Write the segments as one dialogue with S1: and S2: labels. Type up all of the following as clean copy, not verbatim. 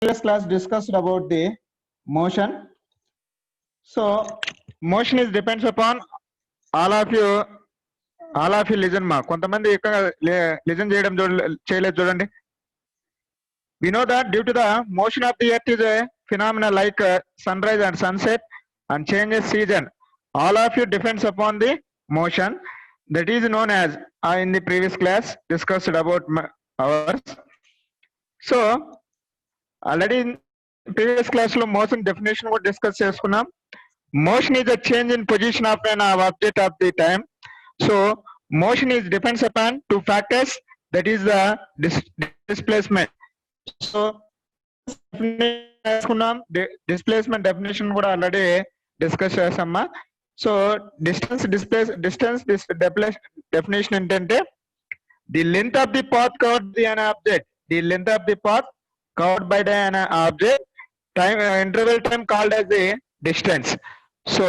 S1: previous class discussed about the motion. So motion is depends upon all of you listen ma. కొంతమంది ఇక్కడ listen చేయలేదు చూడండి. We know that due to the motion of the earth is a phenomena like sunrise and sunset and changes season. All of you depends upon the motion that is known as in the previous class discussed about ours. So already in previous class lo motion definition కూడా discuss చేసుకున్నాం. Motion is a change in position of an object of the time. So motion is depends upon two factors, that is the displacement. So displacement definition కూడా already discuss చేసామా. So distance definition ఏంటంటే the length of the path covered by an object, the length of the path covered by an object, time interval time called as the distance. So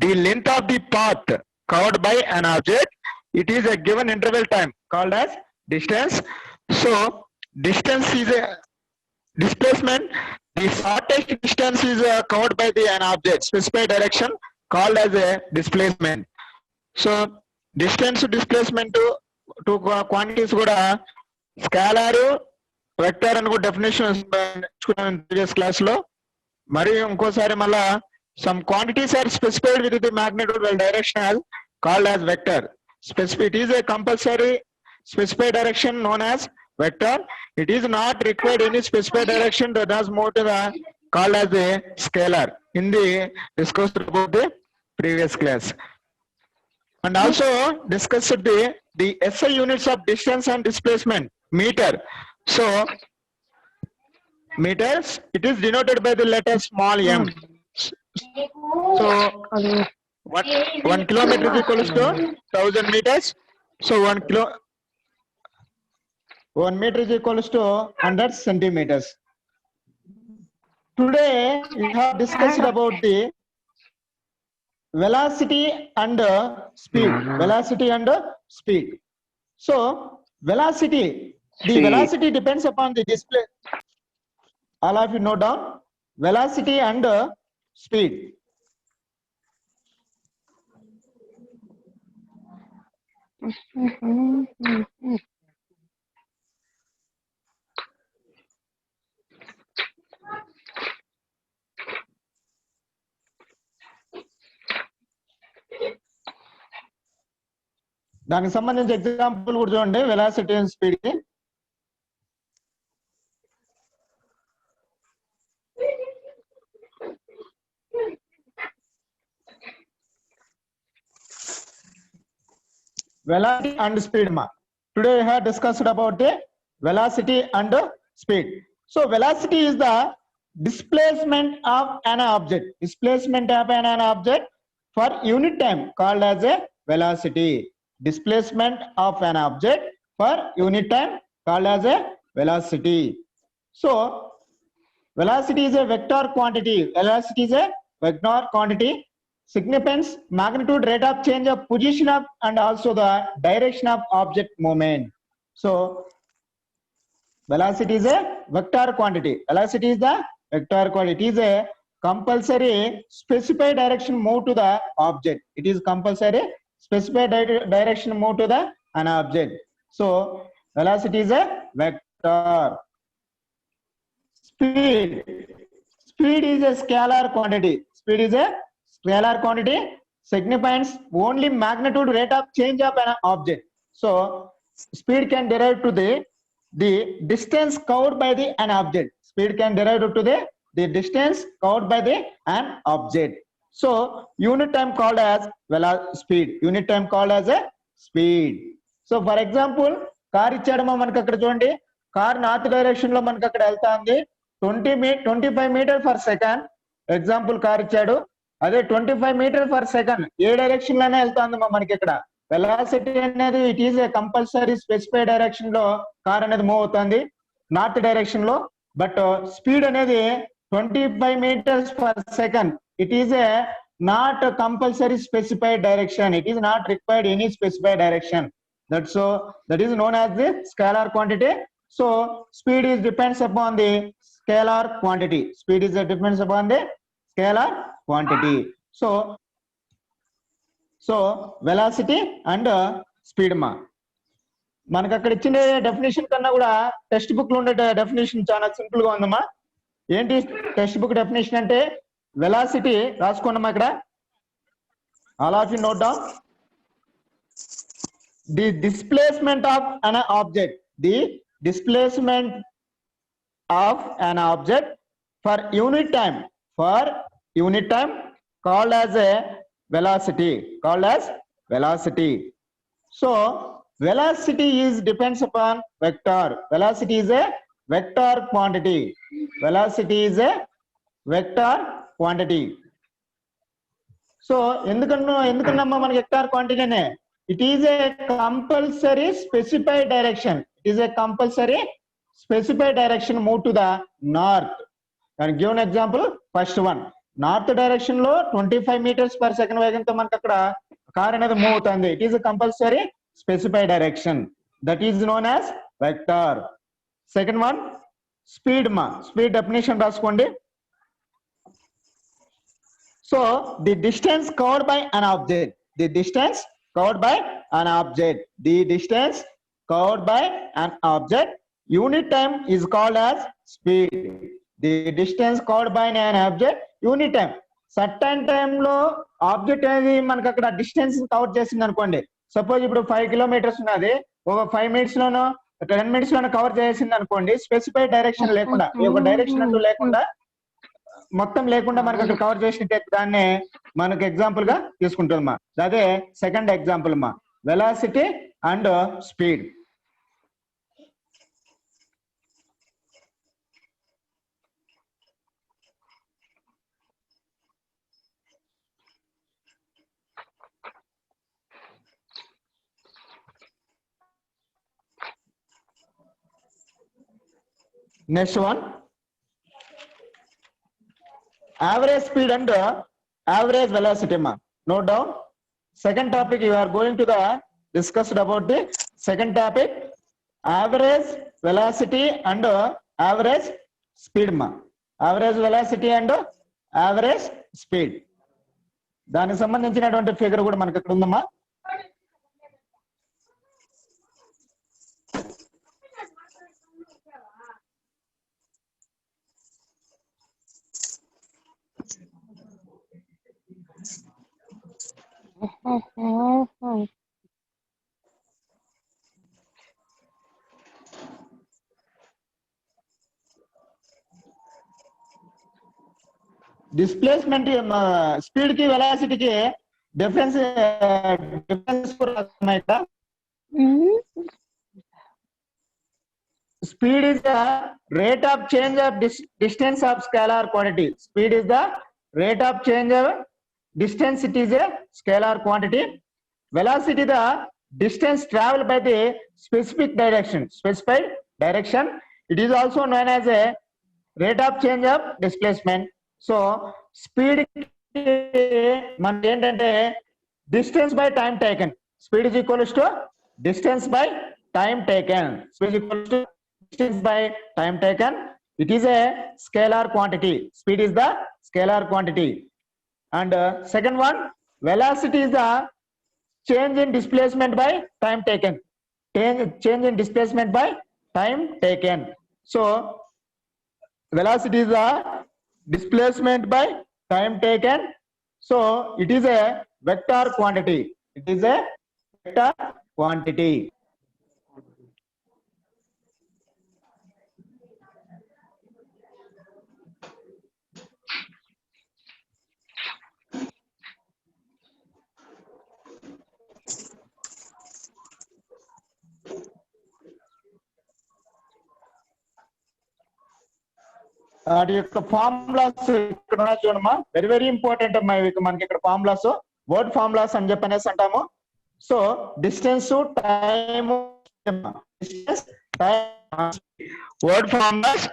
S1: the length of the path covered by an object, it is a given interval time called as distance. So distance is a displacement. The shortest distance is covered by an object specified direction called as a displacement. So distance displacement to quantities kuda scalar vector అని కూడా definition నేర్చుకున్నాను previous class లో. మరియు ఇంకోసారి మళ్ళా some quantities are specified with the magnitude while direction as called as vector. It is a compulsory specified direction known as vector. It is not required any specified direction that has moved to the called as a scalar in the discussed about the previous class. And also discussed the SI units of distance and displacement, meter. So meters, it is denoted by the letter small m. So 1 kilometer is equals to 1000 meters. So 1 meter is equals to 100 centimeters. Today we have discussed about the velocity and speed. Velocity and speed. So velocity, the velocity depends upon the display. All of you note down velocity and speed. దానికి సంబంధించి example కూడా చూడండి, velocity and speed కి. Velocity and speed ma. Today we have discussed about the velocity and speed. So velocity is the displacement of an object. Displacement of an object for unit time called as a velocity. Displacement of an object for unit time called as a velocity. So velocity is a vector quantity. Velocity is a vector quantity. Signifies magnitude, rate of change of position of and also the direction of object movement. So velocity is a vector quantity. Velocity is the vector quantity. It is a compulsory specified direction move to the object. It is compulsory specified direction move to the an object. So velocity is a vector. Speed is a scalar quantity. Speed is a scalar quantity, signifies only magnitude, rate of change of an object. So speed can derive to the distance covered by an object. Speed can derive to the distance covered by an object. So unit time called as speed. Unit time called as a speed. So for example, car ఇచ్చాడమా మనకి అక్కడ చూడండి, car north direction లో మనకి అక్కడ వెళ్తా ఉంది 25 metre per second. Example car ఇచ్చాడు, అదే 25 metre per second a direction లోనే వెళ్తాందమ్మా మనకి ఇక్కడ. వెలాసిటీ అనేది it is a compulsory specified direction లో కార్ అనేది మూవ్ అవుతుంది నార్త్ డైరెక్షన్ లో. బట్ స్పీడ్ అనేది 25 metres per second. It is a not compulsory specified direction. It is not required any specified direction. that is known as the scalar quantity. So speed is depends upon the
S2: scalar quantity. Speed is depends upon the scalar quantity. So velocity and speed ma. మనకు అక్కడ ఇచ్చిన definition కన్నా కూడా text book లో ఉండే definition చాలా simple గా ఉందమ్మా. ఏంటి టెక్స్ట్ బుక్ డెఫినేషన్ అంటే వెలాసిటీ రాసుకోండమ్మా ఇక్కడ. All of you note down. The displacement of an object, the displacement of an object for unit time called as a velocity, so velocity is depends upon vector. Velocity is a vector quantity. So ఎందుకన్నా మనకి vector quantity అనే, it is a compulsory specified direction move to the north. And give an example, first one, north direction లో 25 meters per second వేగంతో మనకు అక్కడ car అనేది move అవుతుంది. It is a compulsory specified direction, that is known as vector. Second one, speed ma. Speed definition రాసుకోండి. So the distance covered by an object, unit time is called as speed. The distance covered by an object unit time, certain time లో object అనేది మనకు అక్కడ distance cover చేసింది అనుకోండి. Suppose ఇప్పుడు 5 kilometres ఉన్నది, ఒక 5 minutes లోనో 10 minutes లోనో కవర్ చేసింది అనుకోండి. స్పెసిఫైడ్ డైరెక్షన్ లేకుండా, ఒక డైరెక్షన్ అంటూ లేకుండా, మొత్తం లేకుండా మనకు అక్కడ కవర్ చేసినట్టే దాన్ని మనకు ఎగ్జాంపుల్ గా తీసుకుంటుందమ్మా. అదే సెకండ్ ఎగ్జాంపుల్ అమ్మా, velocity and speed. Next one, average speed and average velocity ma. Note down. Second topic you are going to the discussed about the second topic, average velocity and average speed ma. Average velocity and average speed. దానికి సంబంధించినటువంటి figure కూడా మనకి ఇక్కడ ఉందమ్మా. Displacement speed కి వెలాసిటీకి difference ఇక్కడ. Speed is the rate of change of distance of scalar quantity. Speed is the rate of change of distance, it is a scalar quantity. Velocity the distance traveled by the specified direction. It is also known as a rate of change of displacement. So speed మనకి ఏంటంటే distance by time taken. Speed is equals to distance by time taken. Speed is equals to distance by time taken. It is a scalar quantity. Speed is the scalar quantity. And second one, velocity is the change in displacement by time taken. Change in displacement by time taken. So velocity is the displacement by time taken. So it is a vector quantity. వాటి యొక్క formulas ఇక్కడ ఉన్నాయి చూడమ్మా. Very very important అమ్మా మనకి ఇక్కడ formulas, word formulas అని చెప్పనేసి అంటాము. So distance, time, word formulas.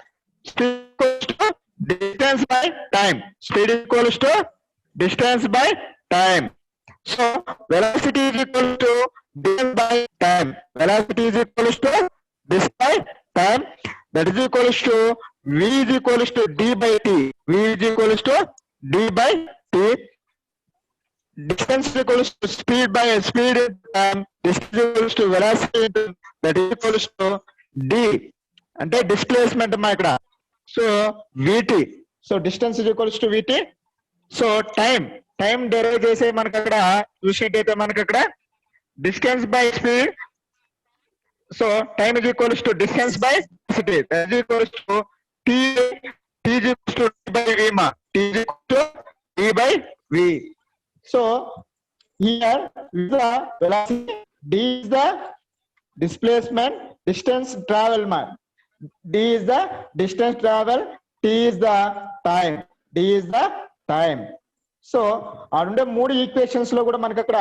S2: distance by time. Speed is equals to distance by time. So velocity is equal to distance by time. Velocity is equals to distance by time. That is equals to
S1: V is equals to D by T. V is equals to D by T. Distance is equals to speed by speed into time. Distance is equals to velocity into that is equals to D. అంటే displacement అమ్మా ఇక్కడ. So VT. So distance is equals to VT. So time derive చేసే మనకు అక్కడ చూసినట్టయితే మనకు అక్కడ distance by speed. So time is equals to distance by velocity. That is equals to T is equals to D by V ma. T is equals to D by V. So here the velocity, D is the displacement, distance travel ma. D is the distance travel, T is the time, D is the time. So అక్కడ మూడు equations లో కూడా మనకి అక్కడ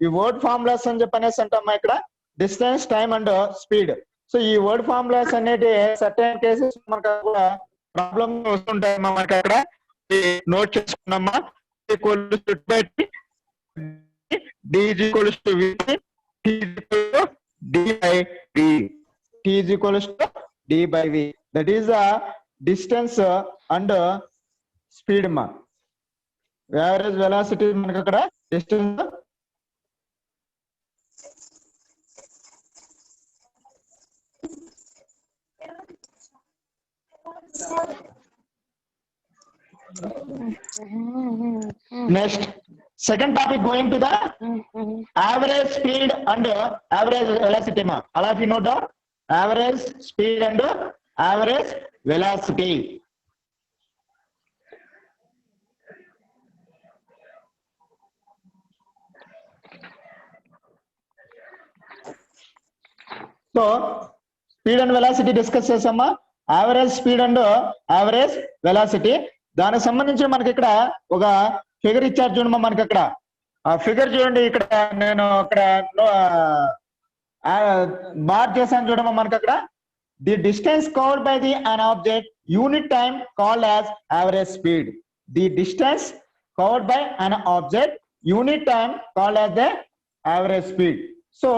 S1: ఈ word formulas అని చెప్పనేసి అంటామా ఇక్కడ distance, time and speed. So ఈ వర్డ్ ఫార్ములాస్ అనేది సర్టెన్ కేసెస్ మనకు కూడా ప్రాబ్లమ్ వస్తుంటాయమ్మా. మనకి అక్కడ note చేసుకున్నామా. D is equals to V, T is equals to D by V. T is equals to D by V. That is the distance and speed ma. Average velocity మనకు అక్కడ distance. Next, second topic going to the average speed and average velocity ma. All of you know the average speed and average velocity. So speed and velocity discuss చేసామా. Average speed and average velocity దానికి సంబంధించి మనకి ఇక్కడ ఒక figure ఇచ్చారు చూడమ్మా. మనకి అక్కడ ఆ ఫిగర్ చూడండి. ఇక్కడ నేను అక్కడ బార్ చేశాను చూడమ్మా. మనకి అక్కడ the distance covered by the an object unit time called as average speed. The distance covered by an object unit time called as the average speed. So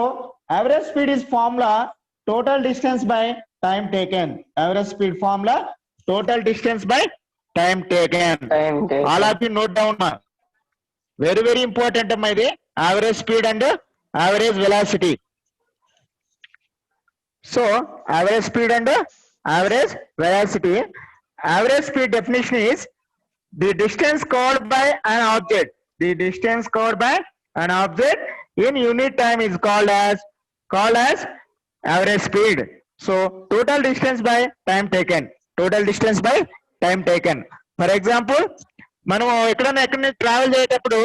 S1: average speed is formula total distance by time taken. Average speed formula total distance by time taken. All of you note down ma. Very very important ma idi average speed and average velocity. So average speed and average velocity. Average speed definition is the distance covered by an object. The distance covered by an object in unit time is called as average speed. So total distance by time taken. Total distance by time taken. For example, మనం ఎక్కడైనా travel చేసేటప్పుడు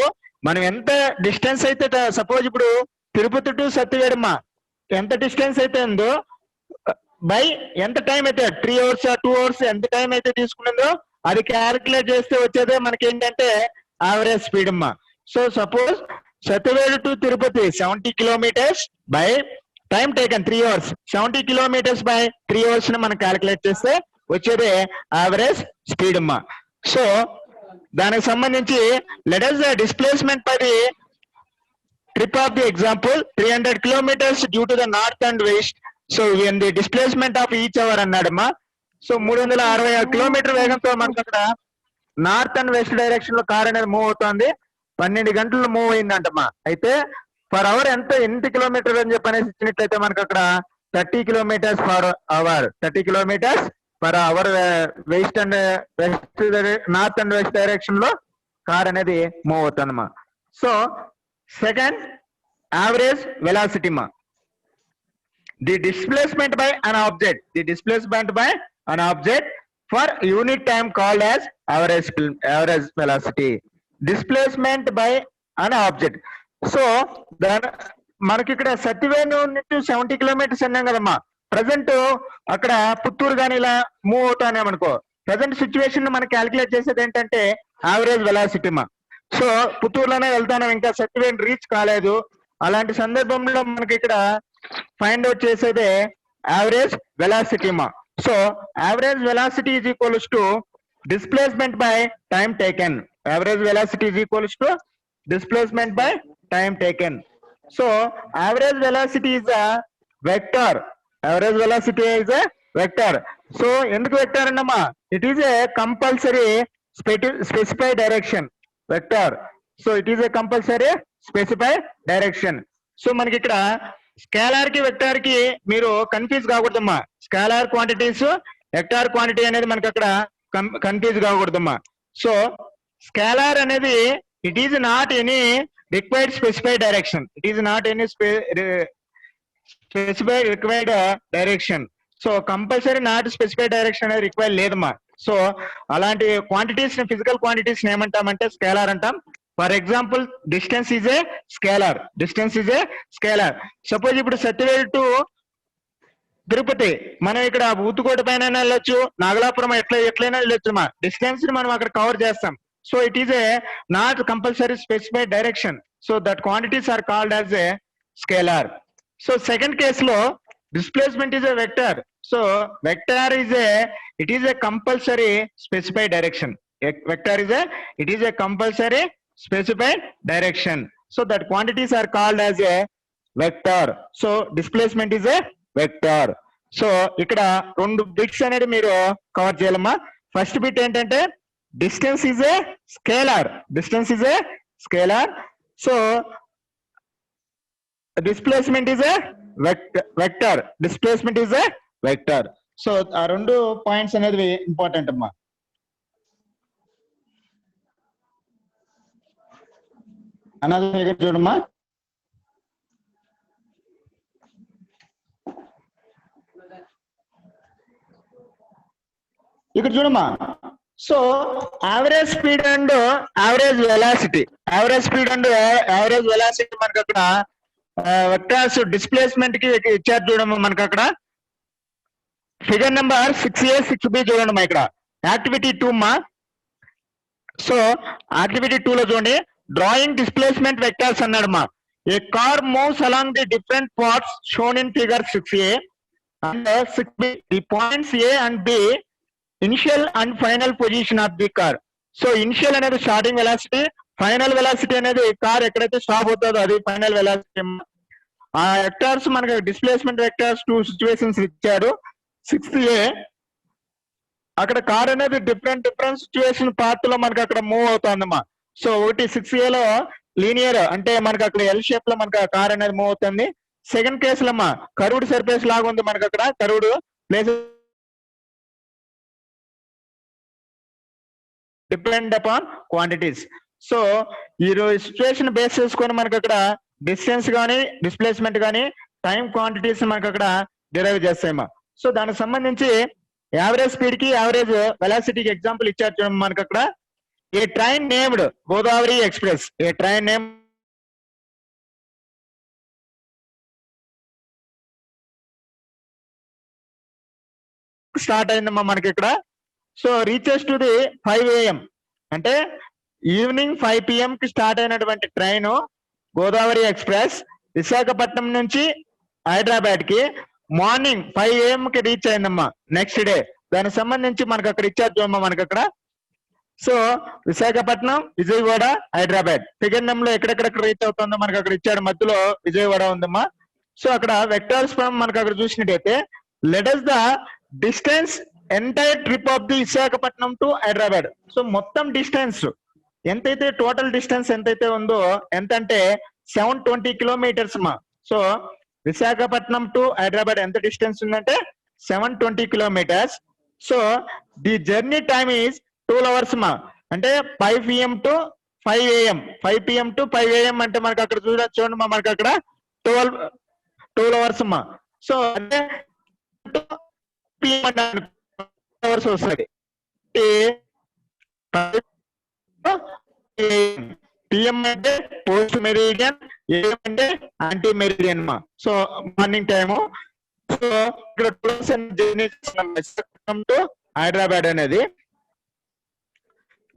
S1: మనం ఎంత distance అయితే suppose ఇప్పుడు Tirupati to సత్యవేడమ్మ ఎంత distance అయితే ఉందో బై ఎంత టైం అయితే 3 hours 2 hours ఎంత టైం అయితే తీసుకున్నదో అది క్యాలిక్యులేట్ చేస్తే వచ్చేదే మనకి ఏంటంటే యావరేజ్ స్పీడ్ అమ్మా. So suppose Satyavedu to Tirupati 70 kilometers by time taken 3 hours. 70 kilometers by 3 hours ని మనం క్యాలిక్యులేట్ చేస్తే వచ్చేదే యావరేజ్ స్పీడ్ అమ్మా. సో దానికి సంబంధించి let us displacement by the trip of the example 300 kilometers due to the north and west. So in the displacement of each hour అన్నాడమ్మా. So 366 kilometre వేగంతో మనకు అక్కడ నార్త్ అండ్ వెస్ట్ డైరెక్షన్ లో car అనేది move అవుతుంది. 12 గంటలు move అయిందంటమ్మా. అయితే per hour ఎన్ని కిలోమీటర్ అని చెప్పనేసి ఇచ్చినట్లయితే మనకు అక్కడ 30 kilometers per hour. 30 kilometers per hour west and west north and west direction లో కార్ అనేది మూవ్ అవుతుందమ్మా. సో సెకండ్ యావరేజ్ వెలాసిటీ మా. The displacement by an object. The displacement by an object for unit time called as average velocity. Displacement by an object. So మనకి ఇక్కడ సత్యవేణు నుంచి 70 kilometers అన్నాం కదమ్మా. Present అక్కడ పుత్తూరు కానీ ఇలా మూవ్ అవుతానేమనుకో అనుకో. ప్రజెంట్ సిచ్యువేషన్ మనం క్యాలిక్యులేట్ చేసేది ఏంటంటే యావరేజ్ వెలాసిటీ మా. సో పుత్తూరులోనే వెళ్తాను, ఇంకా సత్యవేణు రీచ్ కాలేదు. అలాంటి సందర్భంలో మనకి ఇక్కడ ఫైండ్ అవుట్ చేసేదే యావరేజ్ వెలాసిటీ మా. So average velocity is equals to displacement by time taken. Average velocity is equals to displacement by time taken. So average velocity is a vector. Average velocity is a vector. So ఎందుకు vector అన్నమ్మా? It is a compulsory specify direction vector. So it is a compulsory specify direction. So మనకి ఇక్కడ scalar కి vector కి మీరు confuse కాకూడదమ్మా. Scalar quantities vector quantity అనేది మనకి అక్కడ కన్ఫ్యూజ్ కాకూడదమ్మా. సో స్కేలార్ అనేది it is not any required specify direction. It is not any specify required direction. So compulsory not specify direction అనేది రిక్వైర్ లేదమ్మా. సో అలాంటి క్వాంటిటీస్ ని ఫిజికల్ క్వాంటిటీస్ ని ఏమంటామంటే స్కేలార్ అంటాం. For example distance is a scalar. Distance is a scalar. Suppose ఇప్పుడు సత్యవేల్ to Tirupati మనం ఇక్కడ ఊతుకోట పైన వెళ్ళొచ్చు, నాగలాపురం ఎట్లయినా వెళ్ళొచ్చు మా. డిస్టెన్స్ ని మనం అక్కడ కవర్ చేస్తాం. So it is a not compulsory specified direction. So that quantities are called as a scalar. So second case లో displacement is a vector. So vector is a it is a compulsory specified direction. Vector is a it is a compulsory specified direction. So that quantities are called as a vector. So displacement is a vector. So ఇక్కడ రెండు bits అనేది మీరు cover చేయాలమ్మా. First bit ఏంటంటే distance is a scalar. Distance is a scalar. So displacement is a vector. Displacement is a vector. So ఆ రెండు points అనేది important అమ్మా. అన్నది చూడమ్మా. ఇక్కడ చూడమ్మా. So average speed and average velocity. Average speed and average velocity మనకి అక్కడ వెక్టార్స్ డిస్ప్లేస్మెంట్ కి ఇచ్చారు చూడమ్మా. మనకి అక్కడ ఫిగర్ నెంబర్ 6A 6B చూడండి ఇక్కడ యాక్టివిటీ 2 మా. సో యాక్టివిటీ 2 లో చూడండి డ్రాయింగ్ డిస్ప్లేస్మెంట్ వెక్టార్స్ అన్నాడు మా. A car moves along the different parts shown in figure 6A and 6B. The points A and B initial and final position of the car. So initial అనేది starting velocity, final velocity అనేది car ఎక్కడైతే stop అవుతుందో అది final velocity. ఆ vectors మనకి displacement vectors 2 situations ఇచ్చారు. 6A అక్కడ car అనేది డిఫరెంట్ సిచ్యువేషన్ పార్ట్ లో మనకి అక్కడ మూవ్ అవుతుందమ్మా. సో ఒకటి 6A లో లీనియర్ అంటే మనకి అక్కడ ఎల్ షేప్ లో మనకి కార్ అనేది మూవ్ అవుతుంది. సెకండ్ కేసులో అమ్మా కర్వ్డ్ సర్ఫేస్ లాగా ఉంది మనకి అక్కడ curved place depend upon quantities. So ఈ సిచ్యువేషన్ బేస్ చేసుకొని మనకి అక్కడ డిస్టెన్స్ కానీ డిస్ప్లేస్మెంట్ కానీ టైం క్వాంటిటీస్ మనకి అక్కడ డిరైవ్ చేస్తాయమ్మా. సో దానికి సంబంధించి యావరేజ్ స్పీడ్ కి యావరేజ్ వెలాసిటీకి ఎగ్జాంపుల్ ఇచ్చారు చూడండి మనకి అక్కడ. ఏ ట్రైన్ నేమ్డ్ గోదావరి ఎక్స్ప్రెస్. ఏ ట్రైన్ నేమ్ స్టార్ట్ అయిందమ్మా మనకి ఇక్కడ. So reaches to the 5 AM అంటే ఈవినింగ్ 5 PM కి స్టార్ట్ అయినటువంటి ట్రైన్ గోదావరి ఎక్స్ప్రెస్ విశాఖపట్నం నుంచి హైదరాబాద్ కి మార్నింగ్ 5 AM కి రీచ్ అయిందమ్మా నెక్స్ట్ డే. దానికి సంబంధించి మనకి అక్కడ ఇచ్చారు చూడమ్మా మనకి అక్కడ. So Visakhapatnam, Vijayawada, Hyderabad figure number లో ఎక్కడెక్కడ రీచ్ అవుతుందో మనకి అక్కడ ఇచ్చాడు. మధ్యలో విజయవాడ ఉందమ్మా. సో అక్కడ వెక్టార్స్ ఫ్రమ్ మనకి అక్కడ చూసినట్టయితే let us the distance entire trip of the Visakhapatnam to Hyderabad. So మొత్తం డిస్టెన్స్ ఎంతైతే టోటల్ డిస్టెన్స్ ఎంతైతే ఉందో ఎంత అంటే 720 కిలోమీటర్స్ మా. సో విశాఖపట్నం టు హైదరాబాద్ ఎంత డిస్టెన్స్ ఉందంటే 720 kilometres. So the journey time is 12 hours మా. అంటే 5 PM to 5 AM 5 PM to 5 AM అంటే మనకి అక్కడ చూడండి మా మనకి అక్కడ 12 hours మా. సో అంటే అవర్స్ వస్తుంది. PM అంటే పోస్ట్ మెరీడియన్, AM అంటే యాంటీ మెరీడియన్ మా. So morning time. సో ఇక్కడ 2 hours జర్నీ చేస్తున్నాం టు హైదరాబాద్ అనేది.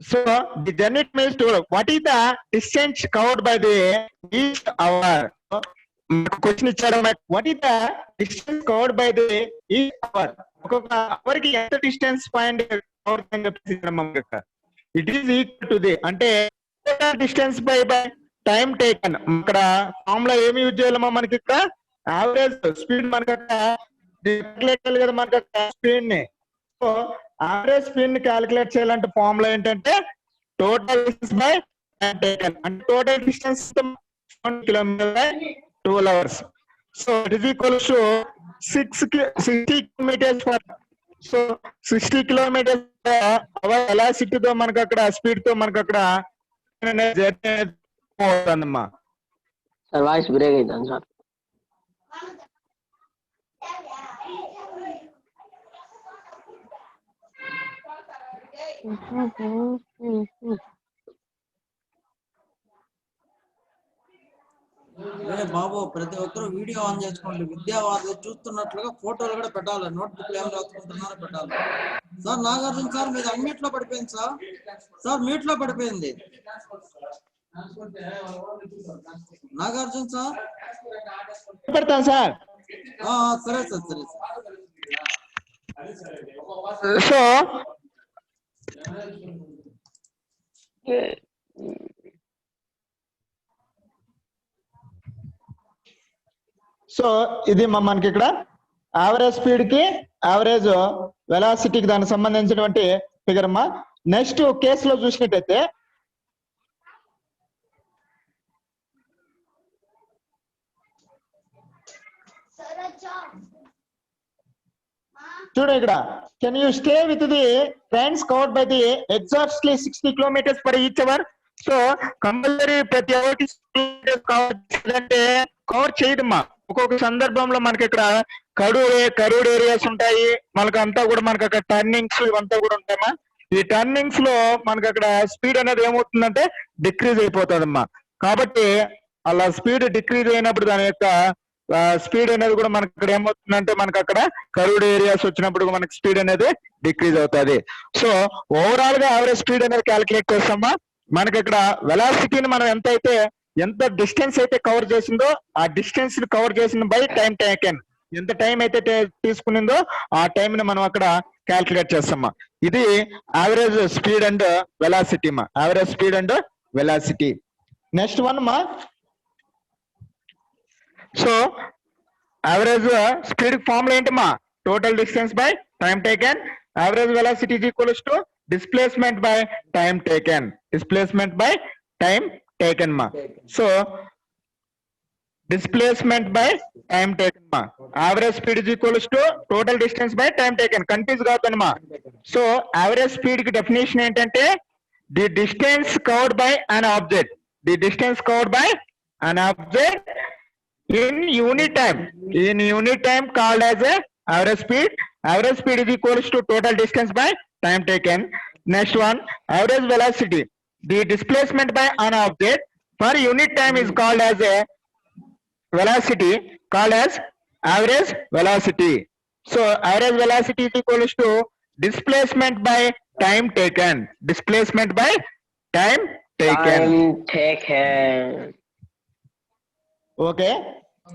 S1: So the journey means to what is the distance covered by the each hour. Question ఇచ్చారు what is the distance covered by the each hour. ఒక్కొక్క hour కి ఎంత distance point cover అని చెప్పేసి it is equal to the అంటే distance by time taken. ఇక్కడ formula ఏమి use చేయాలమ్మా మనకి ఇక్కడ యావరేజ్ స్పీడ్ మనకి అక్కడ క్యాలిక్యులేట్ చేయాలి కదా మనకు స్పీడ్ ని. సో యావరేజ్ స్పీడ్ ని క్యాలిక్యులేట్ చేయాలంటే ఫార్ములా ఏంటంటే total distance by time taken. అంటే total distance kilometre by 12 hours. So it is equals to 60 kilometers per. So 60 kilometers velocity తో మనకు అక్కడ స్పీడ్ తో మనకు అక్కడ జర్నీ అవుతుందమ్మా.
S3: సార్ వాయిస్ బ్రేక్ అవుతుంది సార్.
S4: బాబు ప్రతి ఒక్కరు వీడియో ఆన్ చేసుకోండి. విద్యావార్త చూస్తున్నట్లుగా ఫోటోలు కూడా పెట్టాలి. నోట్బుక్ ఏం రాసుకుంటున్నారో పెట్టాలి. సార్ నాగార్జున సార్ మీది అన్మ్యూట్ లో పడిపోయింది సార్. సార్ మ్యూట్ లో పడిపోయింది నాగార్జున సార్.
S2: పెడతాను సార్.
S4: సరే సార్ సరే సార్.
S1: సో సో ఇది మనకి ఇక్కడ యావరేజ్ స్పీడ్ కి యావరేజ్ వెలాసిటీకి దానికి సంబంధించినటువంటి ఫిగర్ అమ్మా. నెక్స్ట్ కేసులో చూసినట్టయితే చూడు ఇక్కడ, can you stay with the trains covered by the exactly 60 kilometers per each hour. So compulsory ప్రతి ఒక్కటి కవర్ చేయదమ్మా. ఒక్కొక్క సందర్భంలో మనకి ఇక్కడ కరూడ్ ఏరియాస్ ఉంటాయి, మనకు అంతా కూడా మనకి అక్కడ టర్నింగ్స్ ఇవంతా కూడా ఉంటాయమ్మా. ఈ టర్నింగ్స్ లో మనకి అక్కడ స్పీడ్ అనేది ఏమవుతుందంటే డిక్రీజ్ అయిపోతుందమ్మా. కాబట్టి అలా స్పీడ్ డిక్రీజ్ అయినప్పుడు దాని యొక్క స్పీడ్ అనేది కూడా మనకి ఇక్కడ ఏమవుతుందంటే మనకి అక్కడ కరూడ్ ఏరియాస్ వచ్చినప్పుడు మనకి స్పీడ్ అనేది డిక్రీజ్ అవుతుంది. సో ఓవరాల్ గా యావరేజ్ స్పీడ్ అనేది క్యాలిక్యులేట్ చేస్తామా. మనకి ఇక్కడ వెలాసిటీని మనం ఎంత డిస్టెన్స్ అయితే కవర్ చేసిందో ఆ డిస్టెన్స్ ని కవర్ చేసిన బై టైం టేకెన్, ఎంత టైం అయితే తీసుకునిందో ఆ టైం ని మనం అక్కడ క్యాలిక్యులేట్ చేస్తామా. ఇది యావరేజ్ స్పీడ్ అండ్ వెలాసిటీ మా. Average speed and velocity. Next one మా. సో యావరేజ్ స్పీడ్ ఫార్ములా ఏంటమ్మా? Total distance by time taken. Average velocity is equals to displacement by time taken. Displacement by time taken మా. So displacement by time taken మా. Average speed is equals to total distance by time taken. Confuse కావద్దమ్మా. So average speed కి definition ఏంటంటే the distance covered by an object. The distance covered by an object in unit time called as a average speed. Average speed is equals to total distance by time taken. Next one, average velocity, the displacement by an object per unit time is called as a velocity, called as average velocity. So average velocity is equals to displacement by time taken. Displacement by time taken. Okay.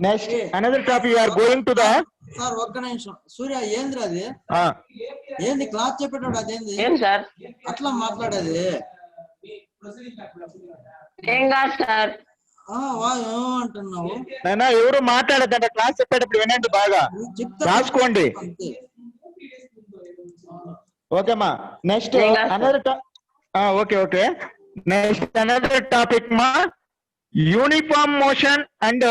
S1: Next, another topic you are going to the.
S4: Sir ఒక్క నిమిషం. సూర్య ఏంద్ర అది? ఏంది class చెప్పేటప్పుడు అదేంది?
S3: ఏం sir
S4: అట్లా మాట్లాడేది?
S3: ఏం కాదు సార్.
S4: అంటున్నావు
S1: నైనా ఎవరు మాట్లాడదంట. క్లాస్ చెప్పేటప్పుడు వినండి, బాగా రాసుకోండి. ఓకేమా. Next another okay. Next another topic మా, uniform motion and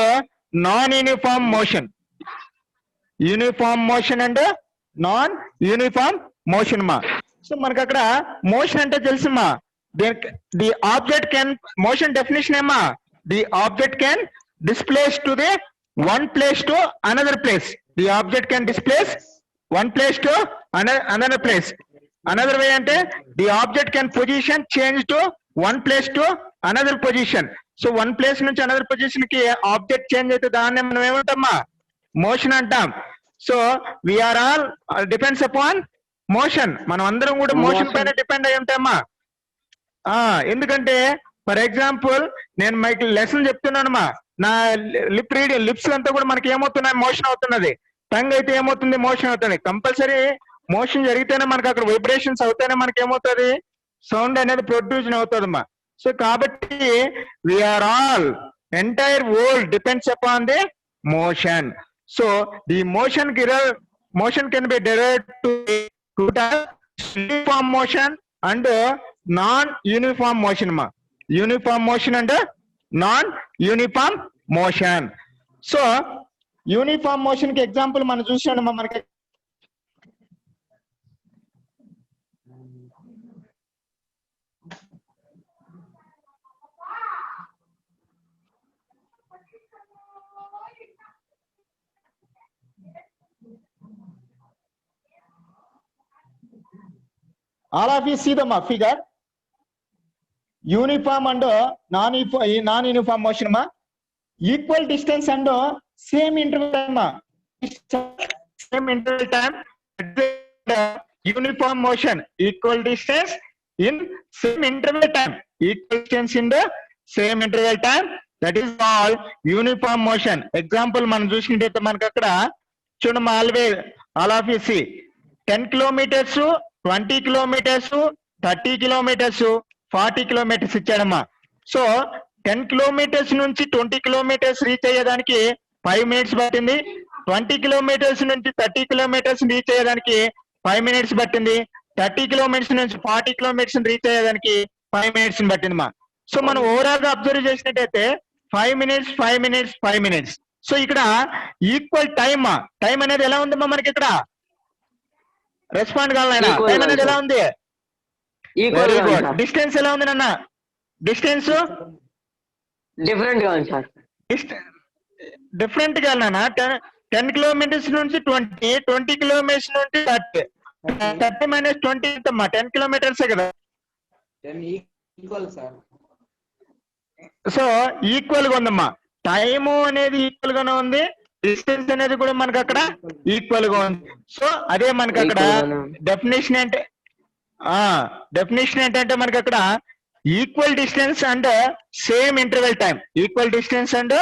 S1: non uniform motion. Uniform motion and non uniform motion మా. సో మనకి అక్కడ మోషన్ అంటే తెలుసుమా, the object can, motion definition ఏమా, the object can displace to the one place to another place. The object can displace one place to another place. Another way అంటే the object can position change to one place to another position. So one place నుంచి another position కి object change అయితే దాన్ని మనం ఏమంటామా, motion అంటాం. So we are all depends upon motion. మనం అందరం కూడా మోషన్ పైన డిపెండ్ అయి ఉంటామా. ఎందుకంటే ఫర్ ఎగ్జాంపుల్ నేను మీకు లెసన్ చెప్తున్నానమ్మా, నా లిప్స్ అంతా కూడా మనకి ఏమవుతున్నాయి, మోషన్ అవుతున్నది. టంగ్ అయితే ఏమవుతుంది, మోషన్ అవుతుంది. కంపల్సరీ మోషన్ జరిగితేనే మనకి అక్కడ వైబ్రేషన్స్ అవుతేనే మనకి ఏమవుతుంది, సౌండ్ అనేది ప్రొడ్యూస్ అవుతుందమ్మా. సో కాబట్టి we are all entire world depends upon the motion. So the motion can be derived to two types: uniform motion and non-uniform motion ma. Uniform motion and non-uniform motion. So uniform motion ki example మనం చూసాము మనకి all of you see the figure. Uniform and non-uniform motion ma. Equal distance and same interval time ma. Same interval time. Uniform motion, equal distance in same interval time. Equal distance in the same interval time. That is called uniform motion. Example మనం చూసినట్టయితే మనకి అక్కడ చూడమ్మా all of you see 10 kilometers, 20 kilometers, 30 kilometers, 40 kilometers ఇచ్చాడమ్మా. So 10 kilometers నుంచి 20 kilometers reach అయ్యేదానికి 5 minutes పట్టింది. 20 kilometers నుంచి 30 kilometers reach అయ్యేదానికి 5 minutes పట్టింది. 30 kilometers నుంచి 40 kilometers రీచ్ అయ్యేదానికి 5 minutes పట్టిందమ్మా. సో మనం ఓవరాల్ గా అబ్జర్వ్ చేసినట్టయితే 5 minutes, 5 minutes, 5 minutes. సో ఇక్కడ ఈక్వల్ టైమ్ టైం అనేది ఎలా ఉందమ్మా మనకి ఇక్కడ రెస్పాండ్ కావాలన్నా టైం అనేది ఎలా ఉంది? Very good. డిస్టెన్స్ ఎలా ఉంది నాన్న? డిస్టెన్స్
S3: డిఫరెంట్ గా ఉంది సార్.
S1: డిఫరెంట్ గా నాన్న 10 kilometers నుంచి 20 kilometers నుంచి 30 minus 20 ఎంతమ్మా? 10 kilometers కదా. సో ఈక్వల్ గా ఉందమ్మా. టైము అనేది ఈక్వల్ గానే ఉంది, డిస్టెన్స్ అనేది కూడా మనకి అక్కడ ఈక్వల్ గా ఉంది. సో అదే మనకి అక్కడ డెఫినేషన్ ఏంటంటే మనకి అక్కడ equal distance and same interval time. Equal distance and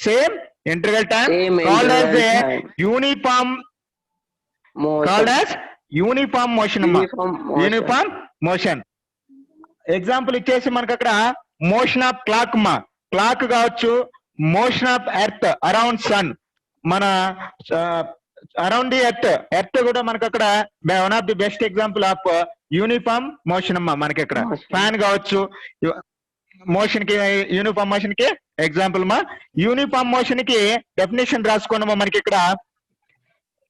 S1: same interval time called as uniform motion అమ్మా. యూనిఫామ్ మోషన్ ఎగ్జాంపుల్ ఇచ్చేసి మనకి అక్కడ మోషన్ ఆఫ్ క్లాక్ అమ్మా. క్లాక్ కావచ్చు, motion of earth around sun, మన అరౌండ్ ది ఎర్త్ కూడా మనకి అక్కడ one of the best example of uniform motion అమ్మా. మనకి ఇక్కడ ఫ్యాన్ కావచ్చు, మోషన్ కి యూనిఫామ్ మోషన్ కి ఎగ్జాంపుల్ మా. యూనిఫామ్ మోషన్ కి డెఫినేషన్ రాసుకున్నామా మనకి ఇక్కడ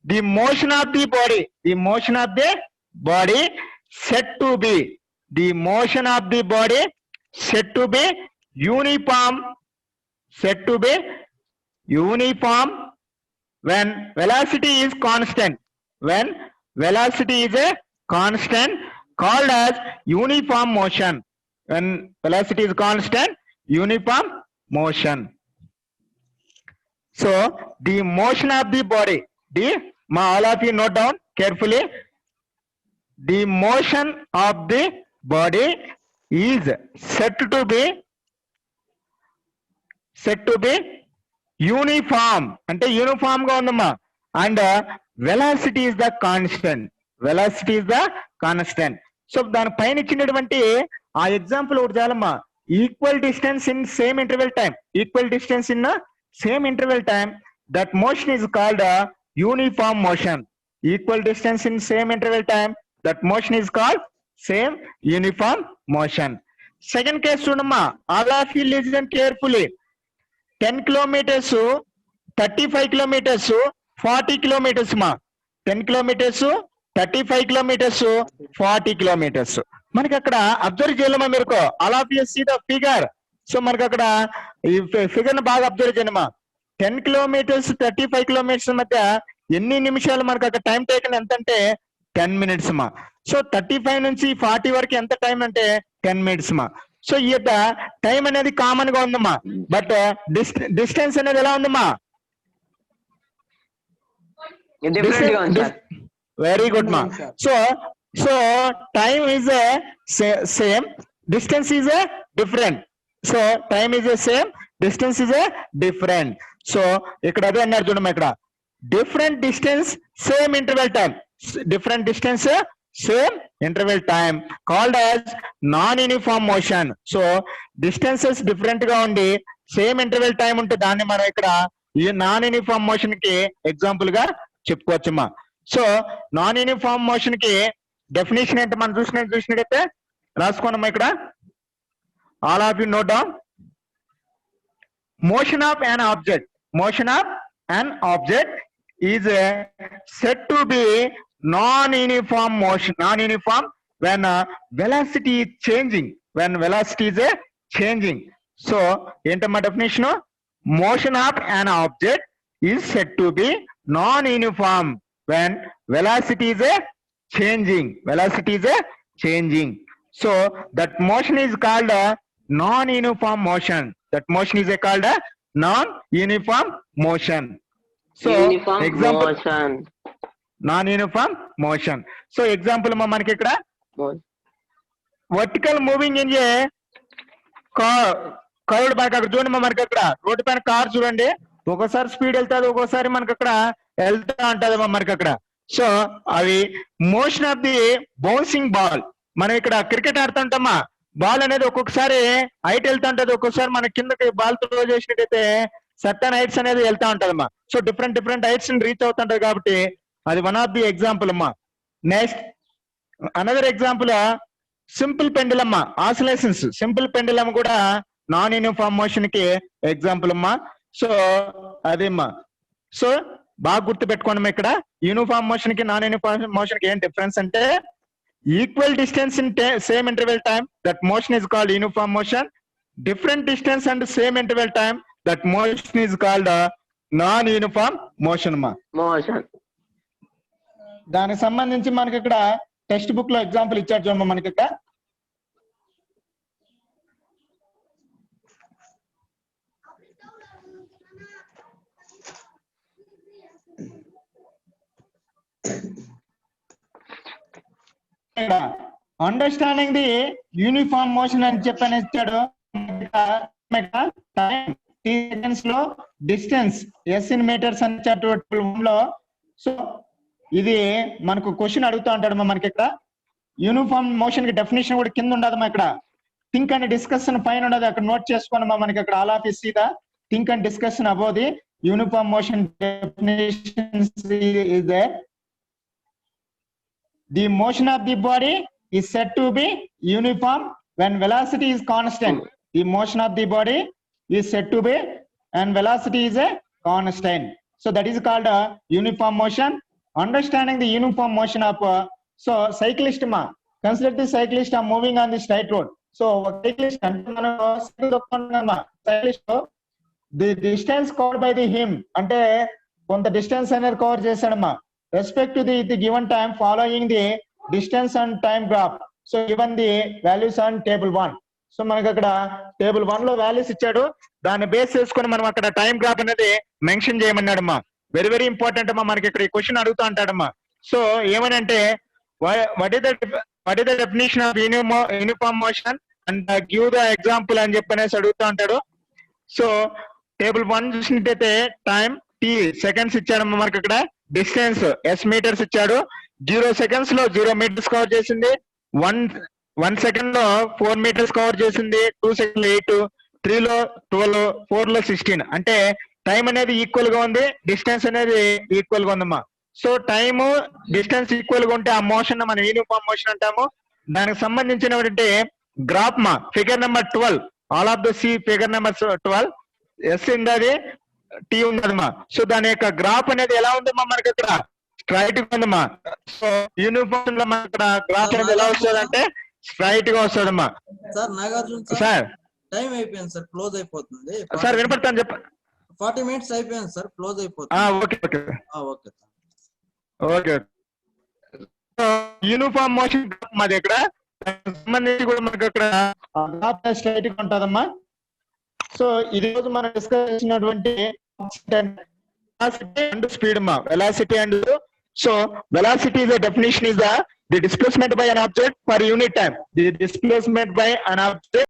S1: the motion of the body set to be uniform when velocity is constant. When velocity is a constant, called as uniform motion. When velocity is constant, uniform motion. So the motion of the body, all of you note down carefully. The motion of the body is said to be uniform అంటే uniform గా ఉందమ్మా. And velocity is the constant. So దాని పైన ఇచ్చినటువంటి ఆ example ఒకటి చాలమ్మా. Equal distance in same interval time that motion is called uniform motion. Equal distance in same interval time that motion is called same uniform motion. Second case చూడమ్మా. All of you listen carefully. 10 kilometers, 35 kilometers, 40 kilometers మా. 10 kilometers, 35 kilometers, 40 kilometers. మనకి అక్కడ observe చేయాలమ్మా మీరు. All of you see the figure. So మనకి అక్కడ ఈ figure ని బాగా అబ్జర్వ్ చేయమ్మా. 10 kilometers, 35 kilometers మధ్య ఎన్ని నిమిషాలు మనకి అక్కడ టైం టేకన్ ఎంత అంటే 10 minutes మా. సో 35 నుంచి 40 వరకు ఎంత టైం అంటే 10 minutes మా. సో ఈ యొక్క టైం అనేది కామన్ గా ఉందమ్మా. బట్ డిస్టెన్స్ అనేది ఎలా ఉందమ్మా? వెరీ గుడ్ మా. So time is same, distance is different. So time is same, distance is different. So ఇక్కడ అదే అన్నారు చూడమ్మా. ఇక్కడ different distance same interval time. Different distance same interval time called as non-uniform motion. So distances different గా ఉండి same interval time ఉంటే దాన్ని మనం ఇక్కడ ఈ నాన్ యూనిఫామ్ మోషన్ కి ఎగ్జాంపుల్ గా చెప్పుకోవచ్చమ్మా. సో నాన్ యూనిఫామ్ మోషన్ కి డెఫినేషన్ ఏంటి మనం చూసినట్టయితే రాసుకోనమ్మా ఇక్కడ. All of you note down. Motion of an object is said to be non-uniform motion, when velocity is changing. So, my definition: motion of an object is said to be non-uniform when velocity is changing. So, that motion is called non-uniform motion. That motion is called a non-uniform motion. So
S3: Uniform
S1: example
S3: motion.
S1: non-uniform motion. So example మనకి ఇక్కడ vertical moving in a car curved back. అక్కడ చూడండి మనకి అక్కడ road పైన car చూడండి, ఒక్కోసారి speed వెళ్తాది, ఒక్కోసారి మనకి అక్కడ వెళ్తా ఉంటది మనకి అక్కడ. సో అవి motion of the bouncing ball. మనం ఇక్కడ క్రికెట్ ఆడుతుంటామా, బాల్ అనేది ఒక్కొక్కసారి హైట్ వెళ్తా ఉంటది, ఒక్కొక్కసారి మన కిందకి బాల్ త్రో చేసినట్టయితే సర్టన్ హైట్స్ అనేది వెళ్తా ఉంటదమ్మా. సో డిఫరెంట్ హైట్స్ రీచ్ అవుతుంటది కాబట్టి అది వన్ ఆఫ్ ది ఎగ్జాంపుల్ అమ్మా. Next another example simple pendulum oscillations. Simple pendulum కూడా నాన్ యూనిఫామ్ మోషన్ కి ఎగ్జాంపుల్ అమ్మా. సో అదేమ్మా. సో బాగా గుర్తు పెట్టుకోండి ఇక్కడ యూనిఫామ్ మోషన్ కి నాన్ యూనిఫామ్ మోషన్ కి ఏం డిఫరెన్స్ అంటే equal distance in same interval time, that motion is called uniform motion. Different distance and same interval time, that motion is called non-uniform motion ma. దానికి సంబంధించి మనకి ఇక్కడ text book లో example ఇచ్చారు చూడమ్మా మనకి ఇక్కడ. అండర్స్టాండింగ్ ది యూనిఫామ్ మోషన్ అని చెప్పని ఇచ్చాడు. సెకండ్స్ లో డిస్టెన్స్ ఎస్ ఇన్ మీటర్స్ అని ఇచ్చాడు లో. సో ఇది మనకు క్వశ్చన్ అడుగుతూ ఉంటాడు మనకి ఇక్కడ. యూనిఫామ్ మోషన్ కి డెఫినేషన్ కూడా కింద ఉండదమ్మా ఇక్కడ. థింక్ అండ్ డిస్కషన్ పైన ఉండదు, అక్కడ నోట్ చేసుకోనమ్మా మనకి అక్కడ. All of us see the think and discussion about the uniform motion definitions is there. The motion of the body is said to be uniform when velocity is constant. The motion of the body is said to be and velocity is a constant. So that is called a uniform motion. Understanding the uniform motion of so cyclist ma, consider the cyclist are moving on the straight road. So cyclist the distance covered by the him ante కొంత distance అనేది cover చేశాడమ్మా. Respect to the given time following the distance and time graph. So given the values on table 1. So మనకి అక్కడ table 1 లో values ఇచ్చాడు, దాన్ని base చేసుకొని మనం అక్కడ టైం గ్రాఫ్ అనేది మెన్షన్ చేయమన్నాడమ్మా. వెరీ ఇంపార్టెంట్ అమ్మా. మనకి ఇక్కడ ఈ క్వశ్చన్ అడుగుతూ అంటాడమ్మా. సో ఏమనంటే what is the definition of uniform motion and give the example అని చెప్పనేసి అడుగుతూ అంటాడు. సో టేబుల్ 1 చూసినట్టయితే టైం టీ సెకండ్స్ ఇచ్చాడమ్మా మనకి అక్కడ. డిస్టెన్స్ ఎస్ మీటర్స్ ఇచ్చాడు. 0 సెకండ్స్ లో 0 మీటర్స్ కవర్ చేసింది. 1 సెకండ్ లో 4 మీటర్స్ కవర్ చేసింది. 2 సెకండ్ 8, 3 లో 12, 4 లో 16. అంటే టైం అనేది ఈక్వల్ గా ఉంది, డిస్టెన్స్ అనేది ఈక్వల్ గా ఉందమ్మా. సో టైము డిస్టెన్స్ ఈక్వల్ గా ఉంటే ఆ మోషన్ మనం యూనిఫామ్ మోషన్ అంటాము. దానికి సంబంధించినటువంటి గ్రాఫ్ మా figure number 12, all of the see figure number 12, S ఉంది, టీ ఉందమ్మా. సో దాని యొక్క గ్రాఫ్ అనేది ఎలా ఉందమ్మా మనకి ఇక్కడ స్ట్రైట్ గా ఉందమ్మా. సో యూనిఫామ్ లో మనకి ఇక్కడ గ్రాఫ్ అనేది ఎలా వస్తుంది అంటే స్ట్రైట్ గా వస్తుందమ్మా.
S4: సార్ నాగార్జున
S1: సార్
S4: టైం అయిపోయింది సార్, క్లోజ్ అయిపోతుంది
S1: సార్. వినపడతాను చెప్ప
S4: 40 minutes అయిపోయింది సార్, క్లోజ్ అయిపోతుంది.
S1: Okay okay
S4: okay
S1: okay. Uniform motion మాది ఇక్కడ సంబంధించి కూడా మనకి అక్కడ గ్రాఫ్ స్ట్రైట్ గా ఉంటుందమ్మా. సో ఈ రోజు మనం డిస్కస్ చేసినటువంటి velocity and speed ma, velocity and so velocity is a definition is the displacement by an object per unit time. The displacement by an object